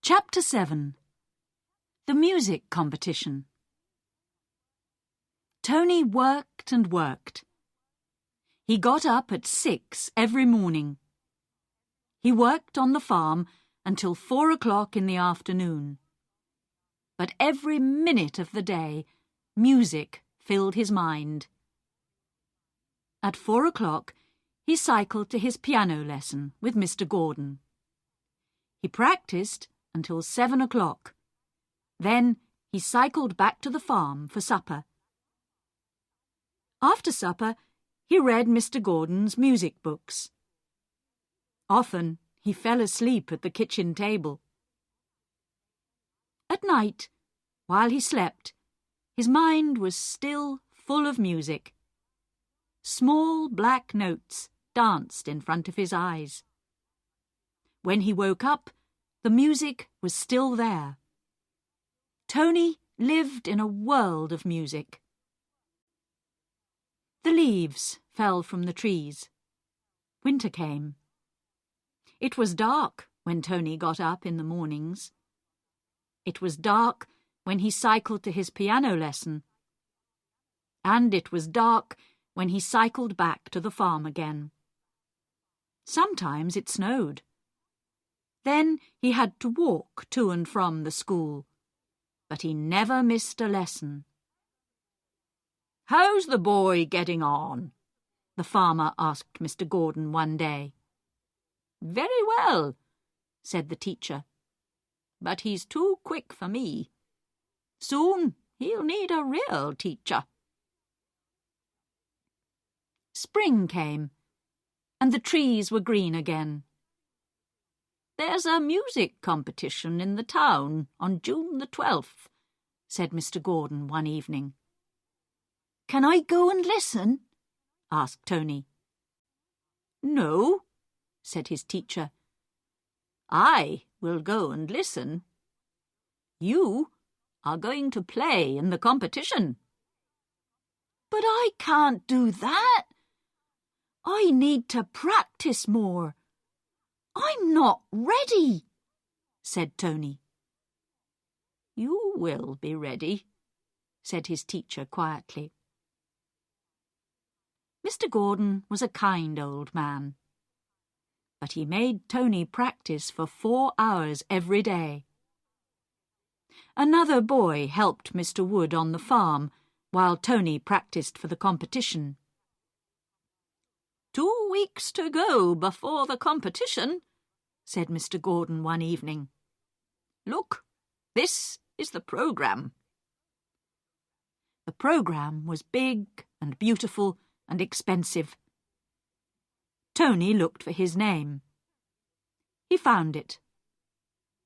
Chapter 7. The Music Competition. Tony worked and worked. He got up at 6 every morning. He worked on the farm until 4 o'clock in the afternoon. But every minute of the day, music filled his mind. At 4 o'clock, he cycled to his piano lesson with Mr. Gordon. He practiced until 7 o'clock. Then he cycled back to the farm for supper. After supper, he read Mr. Gordon's music books. Often he fell asleep at the kitchen table. At night, while he slept, his mind was still full of music. Small black notes danced in front of his eyes. When he woke up, the music was still there. Tony lived in a world of music. The leaves fell from the trees. Winter came. It was dark when Tony got up in the mornings. It was dark when he cycled to his piano lesson. And it was dark when he cycled back to the farm again. Sometimes it snowed. Then he had to walk to and from the school, but he never missed a lesson. "How's the boy getting on?" the farmer asked Mr. Gordon one day. "Very well," said the teacher, "but he's too quick for me. Soon he'll need a real teacher." Spring came, and the trees were green again. "There's a music competition in the town on June the 12th, said Mr. Gordon one evening. "Can I go and listen?" asked Tony. "No," said his teacher. "I will go and listen. You are going to play in the competition." "But I can't do that. I need to practice more. I'm not ready," said Tony. "You will be ready," said his teacher quietly. Mr. Gordon was a kind old man, but he made Tony practice for 4 hours every day. Another boy helped Mr. Wood on the farm while Tony practiced for the competition. "2 weeks to go before the competition," said Mr. Gordon one evening. "Look, this is the programme." The programme was big and beautiful and expensive. Tony looked for his name. He found it.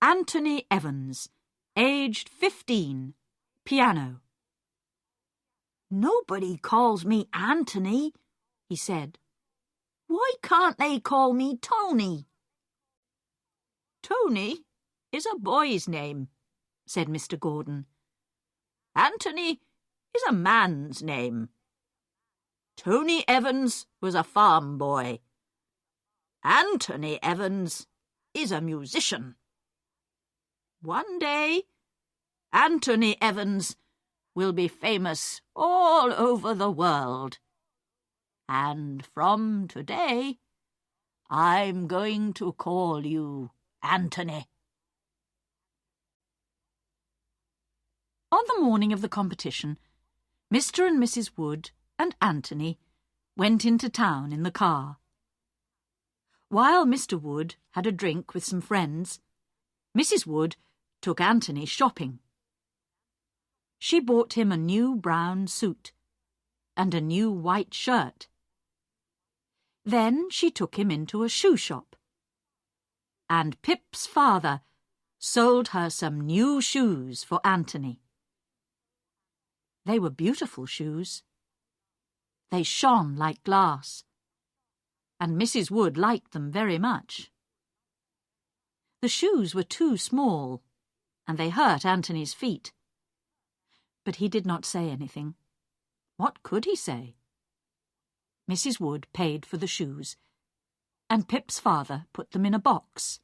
Anthony Evans, aged 15, piano. "Nobody calls me Anthony," he said. "Why can't they call me Tony?" "Tony is a boy's name," said Mr. Gordon. "Anthony is a man's name. Tony Evans was a farm boy. Anthony Evans is a musician. One day, Anthony Evans will be famous all over the world. And from today, I'm going to call you Anthony." On the morning of the competition, Mr. and Mrs. Wood and Anthony went into town in the car. While Mr. Wood had a drink with some friends, Mrs. Wood took Anthony shopping. She bought him a new brown suit and a new white shirt. Then she took him into a shoe shop. And Pip's father sold her some new shoes for Anthony. They were beautiful shoes. They shone like glass, and Mrs. Wood liked them very much. The shoes were too small, and they hurt Anthony's feet. But he did not say anything. What could he say? Mrs. Wood paid for the shoes, and Pip's father put them in a box.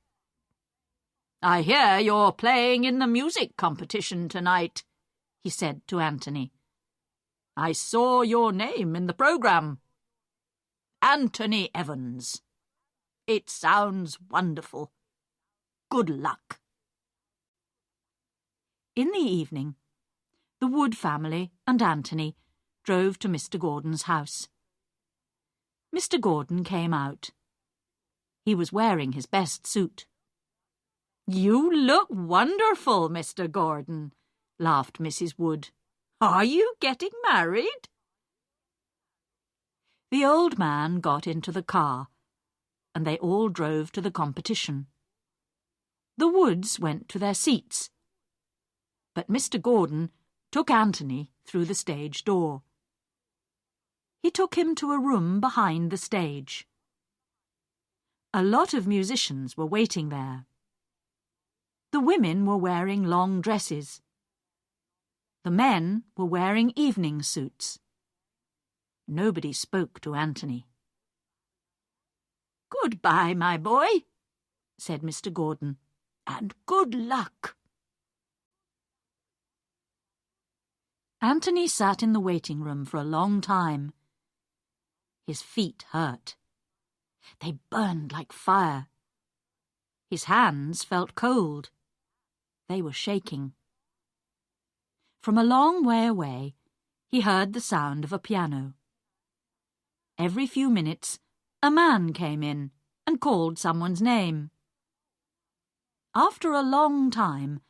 "I hear you're playing in the music competition tonight," he said to Anthony. "I saw your name in the programme. Anthony Evans. It sounds wonderful. Good luck." In the evening, the Wood family and Anthony drove to Mr. Gordon's house. Mr. Gordon came out. He was wearing his best suit. "You look wonderful, Mr. Gordon," laughed Mrs. Wood. "Are you getting married?" The old man got into the car, and they all drove to the competition. The Woods went to their seats, but Mr. Gordon took Anthony through the stage door. He took him to a room behind the stage. A lot of musicians were waiting there. The women were wearing long dresses. The men were wearing evening suits. Nobody spoke to Anthony. "Goodbye, my boy," said Mr. Gordon, "and good luck." Anthony sat in the waiting room for a long time. His feet hurt. They burned like fire. His hands felt cold. They were shaking. From a long way away, he heard the sound of a piano. Every few minutes, a man came in and called someone's name. After a long time,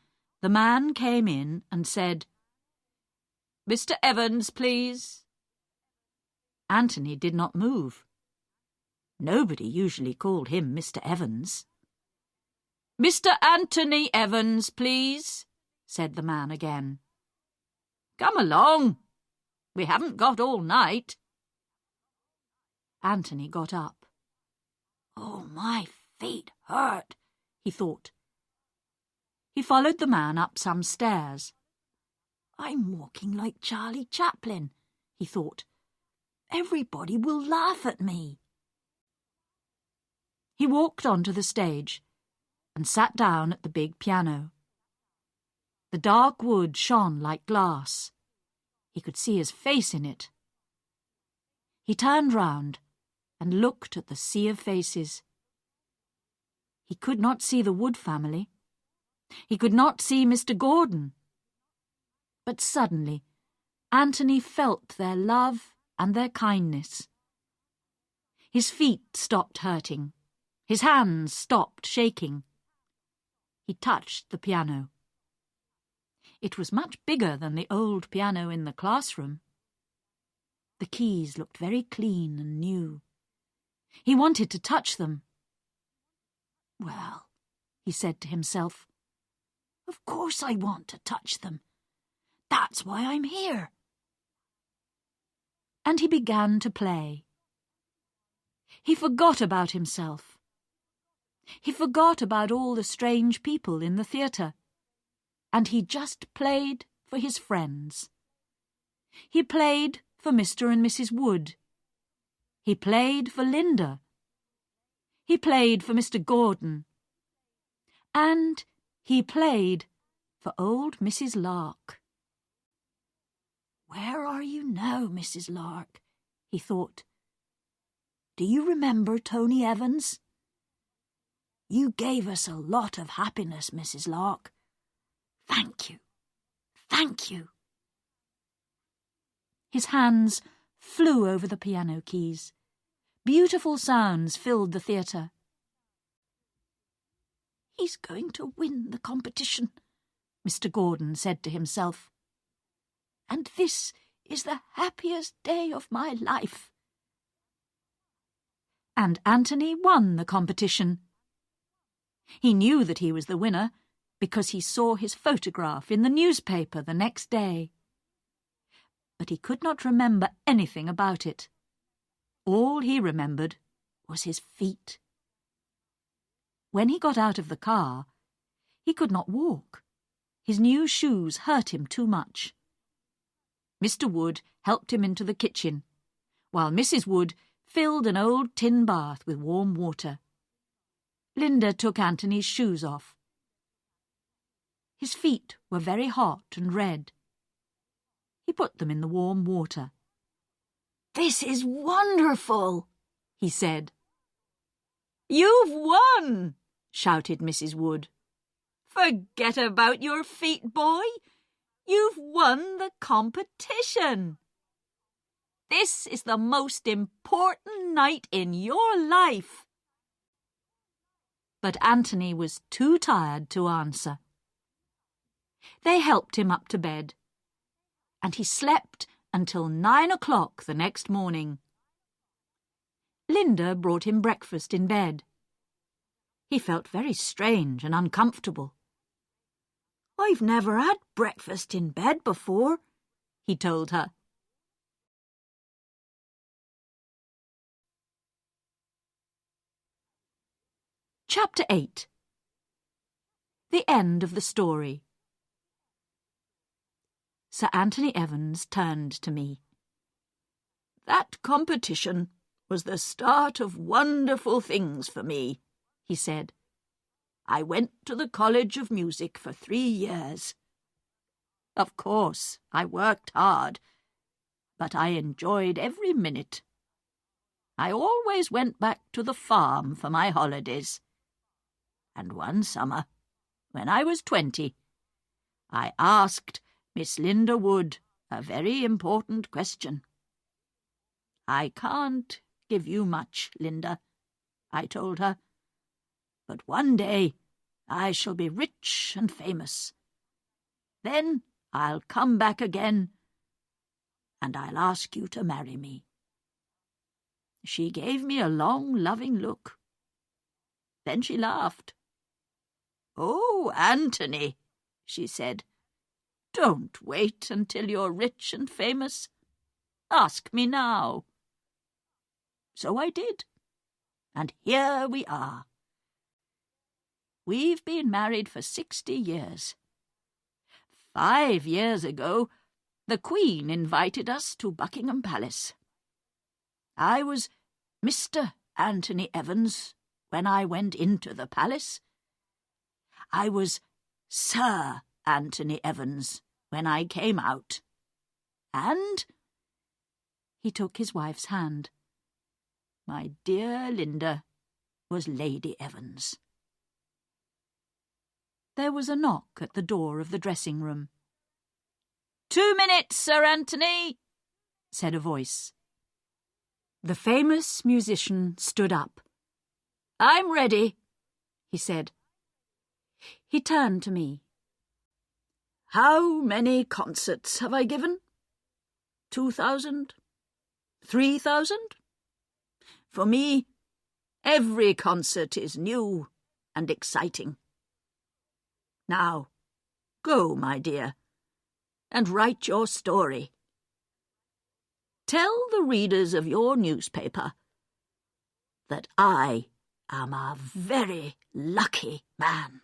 the man came in and said, "Mr. Evans, please." Anthony did not move. Nobody usually called him Mr. Evans. "Mr. Anthony Evans, please," said the man again. "Come along. We haven't got all night." Anthony got up. "Oh, my feet hurt," he thought. He followed the man up some stairs. "I'm walking like Charlie Chaplin," he thought. "Everybody will laugh at me." He walked onto the stage and sat down at the big piano. The dark wood shone like glass. He could see his face in it. He turned round and looked at the sea of faces. He could not see the Wood family. He could not see Mr. Gordon. But suddenly, Anthony felt their love and their kindness. His feet stopped hurting. His hands stopped shaking. He touched the piano. It was much bigger than the old piano in the classroom. The keys looked very clean and new. He wanted to touch them. "Well," he said to himself, "of course I want to touch them. That's why I'm here." And he began to play. He forgot about himself. He forgot about all the strange people in the theatre. And he just played for his friends. He played for Mr. and Mrs. Wood. He played for Linda. He played for Mr. Gordon. And he played for old Mrs. Lark. "Where are you now, Mrs. Lark?" he thought. "Do you remember Tony Evans? You gave us a lot of happiness, Mrs. Lark. Thank you. Thank you." His hands flew over the piano keys. Beautiful sounds filled the theatre. "He's going to win the competition," Mr. Gordon said to himself. "And this is the happiest day of my life." And Anthony won the competition. He knew that he was the winner because he saw his photograph in the newspaper the next day. But he could not remember anything about it. All he remembered was his feet. When he got out of the car, he could not walk. His new shoes hurt him too much. Mr. Wood helped him into the kitchen, while Mrs. Wood filled an old tin bath with warm water. Linda took Anthony's shoes off, His feet were very hot and red. He put them in the warm water. "This is wonderful," he said. "You've won!" shouted Mrs. Wood. "Forget about your feet, boy. You've won the competition. This is the most important night in your life." But Anthony was too tired to answer. They helped him up to bed, and he slept until 9 o'clock the next morning. Linda brought him breakfast in bed. He felt very strange and uncomfortable. "I've never had breakfast in bed before," he told her. Chapter 8. The end of the story. Sir Anthony Evans turned to me. "That competition was the start of wonderful things for me," he said. "I went to the College of Music for 3 years. Of course, I worked hard, but I enjoyed every minute. I always went back to the farm for my holidays. And one summer, when I was 20, I asked Miss Linda Wood a very important question. 'I can't give you much, Linda,' I told her, 'but one day I shall be rich and famous. Then I'll come back again, and I'll ask you to marry me.' She gave me a long, loving look. Then she laughed. 'Oh, Anthony,' she said, 'don't wait until you're rich and famous. Ask me now.' So I did, and here we are. We've been married for 60 years. 5 years ago, the Queen invited us to Buckingham Palace. I was Mr. Anthony Evans when I went into the palace. I was Sir Anthony Evans when I came out. And," he took his wife's hand, "my dear Linda was Lady Evans." There was a knock at the door of the dressing-room. "2 minutes, Sir Anthony," said a voice. The famous musician stood up. "I'm ready," he said. He turned to me. "How many concerts have I given? 2,000? 3,000? For me, every concert is new and exciting. Now, go, my dear, and write your story. Tell the readers of your newspaper that I am a very lucky man."